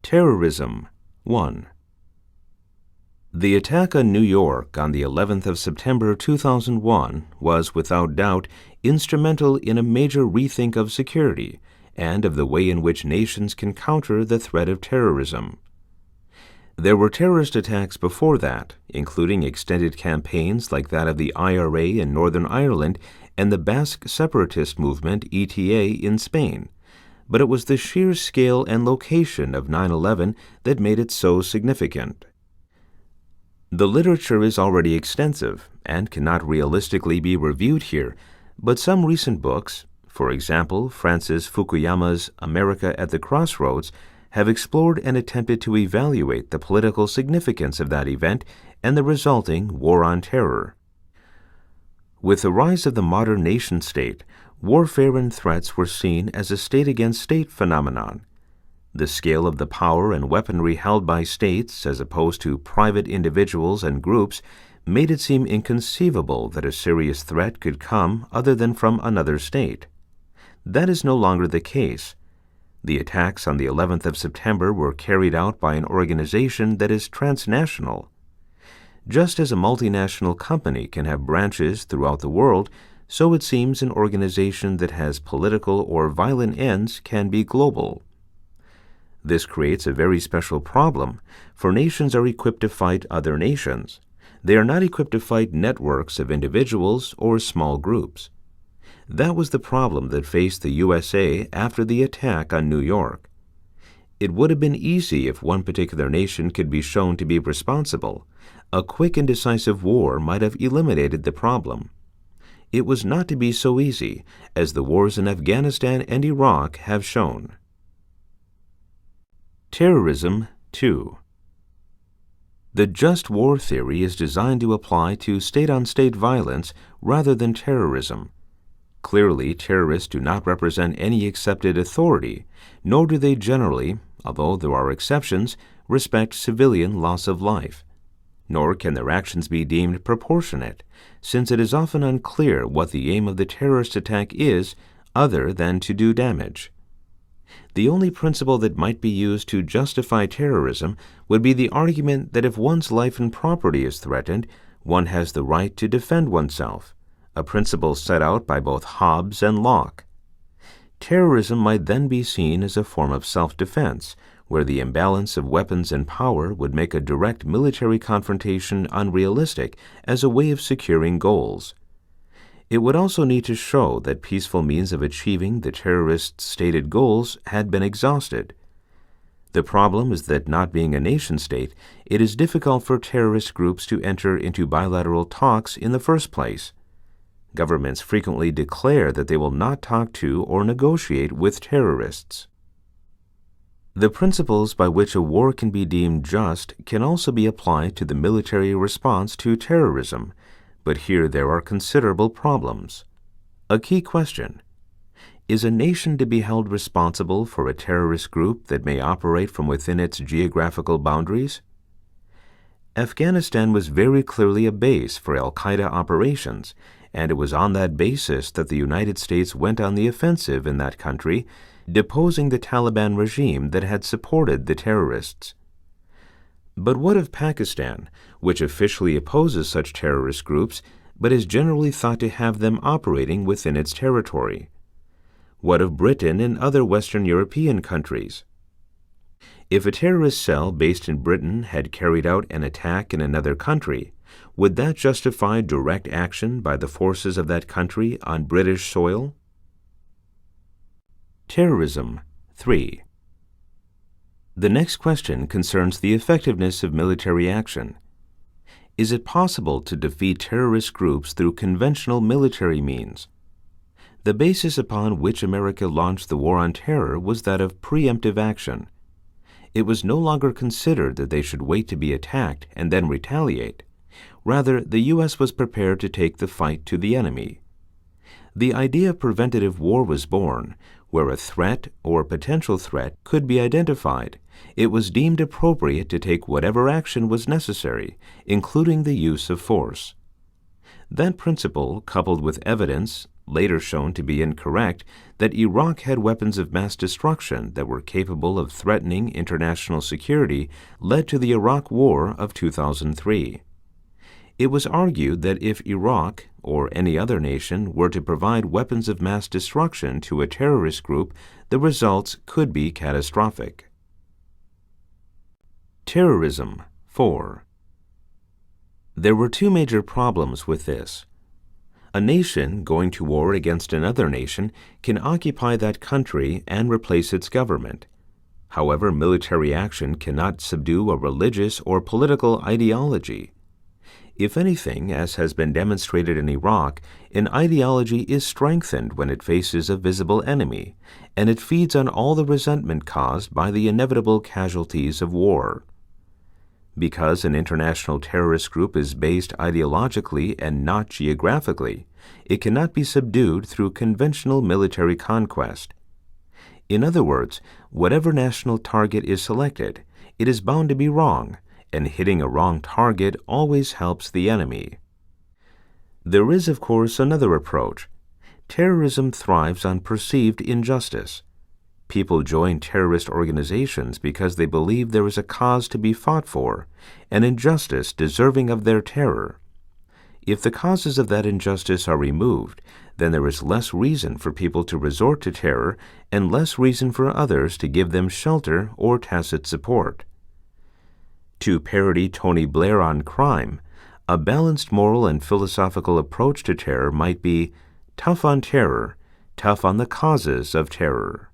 Terrorism 1. The attack on New York on the 11th of September 2001 was, without doubt, instrumental in a major rethink of security and of the way in which nations can counter the threat of terrorism. There were terrorist attacks before that, including extended campaigns like that of the IRA in Northern Ireland and the Basque separatist movement ETA in Spain, but it was the sheer scale and location of 9/11 that made it so significant. The literature is already extensive and cannot realistically be reviewed here, but some recent books, for example Francis Fukuyama's America at the Crossroads, have explored and attempted to evaluate the political significance of that event and the resulting war on terror. With the rise of the modern nation-state, warfare and threats were seen as a state-against-state phenomenon. The scale of the power and weaponry held by states as opposed to private individuals and groups made it seem inconceivable that a serious threat could come other than from another state. That is no longer the case. The attacks on the 11th of September were carried out by an organization that is transnational. Just as a multinational company can have branches throughout the world, so it seems an organization that has political or violent ends can be global. This creates a very special problem, for nations are equipped to fight other nations. They are not equipped to fight networks of individuals or small groups. That was the problem that faced the USA after the attack on New York. It would have been easy if one particular nation could be shown to be responsible. A quick and decisive war might have eliminated the problem. It was not to be so easy, as the wars in Afghanistan and Iraq have shown. Terrorism 2. The just war theory is designed to apply to state-on-state violence rather than terrorism. Clearly, terrorists do not represent any accepted authority, nor do they generally, although there are exceptions, respect civilian loss of life. Nor can their actions be deemed proportionate, since it is often unclear what the aim of the terrorist attack is other than to do damage. The only principle that might be used to justify terrorism would be the argument that if one's life and property is threatened, one has the right to defend oneself, a principle set out by both Hobbes and Locke. Terrorism might then be seen as a form of self-defense, where the imbalance of weapons and power would make a direct military confrontation unrealistic as a way of securing goals. It would also need to show that peaceful means of achieving the terrorists' stated goals had been exhausted. The problem is that, not being a nation-state, it is difficult for terrorist groups to enter into bilateral talks in the first place. Governments frequently declare that they will not talk to or negotiate with terrorists. The principles by which a war can be deemed just can also be applied to the military response to terrorism, but here there are considerable problems. A key question: is a nation to be held responsible for a terrorist group that may operate from within its geographical boundaries? Afghanistan was very clearly a base for al-Qaeda operations, and it was on that basis that the United States went on the offensive in that country, deposing the Taliban regime that had supported the terrorists. But what of Pakistan, which officially opposes such terrorist groups, but is generally thought to have them operating within its territory? What of Britain and other Western European countries? If a terrorist cell based in Britain had carried out an attack in another country, would that justify direct action by the forces of that country on British soil? Terrorism 3. The next question concerns the effectiveness of military action. Is it possible to defeat terrorist groups through conventional military means? The basis upon which America launched the war on terror was that of preemptive action. It was no longer considered that they should wait to be attacked and then retaliate. Rather, the U.S. was prepared to take the fight to the enemy. The idea of preventative war was born, where a threat or potential threat could be identified. It was deemed appropriate to take whatever action was necessary, including the use of force. That principle, coupled with evidence, later shown to be incorrect, that Iraq had weapons of mass destruction that were capable of threatening international security led to the Iraq War of 2003. It was argued that if Iraq, or any other nation, were to provide weapons of mass destruction to a terrorist group, the results could be catastrophic. Terrorism. 4. There were two major problems with this. A nation going to war against another nation can occupy that country and replace its government. However, military action cannot subdue a religious or political ideology. If anything, as has been demonstrated in Iraq, an ideology is strengthened when it faces a visible enemy, and it feeds on all the resentment caused by the inevitable casualties of war. Because an international terrorist group is based ideologically and not geographically, it cannot be subdued through conventional military conquest. In other words, whatever national target is selected, it is bound to be wrong, and hitting a wrong target always helps the enemy. There is, of course, another approach. Terrorism thrives on perceived injustice. People join terrorist organizations because they believe there is a cause to be fought for, an injustice deserving of their terror. If the causes of that injustice are removed, then there is less reason for people to resort to terror and less reason for others to give them shelter or tacit support. To parody Tony Blair on crime, a balanced moral and philosophical approach to terror might be tough on terror, tough on the causes of terror.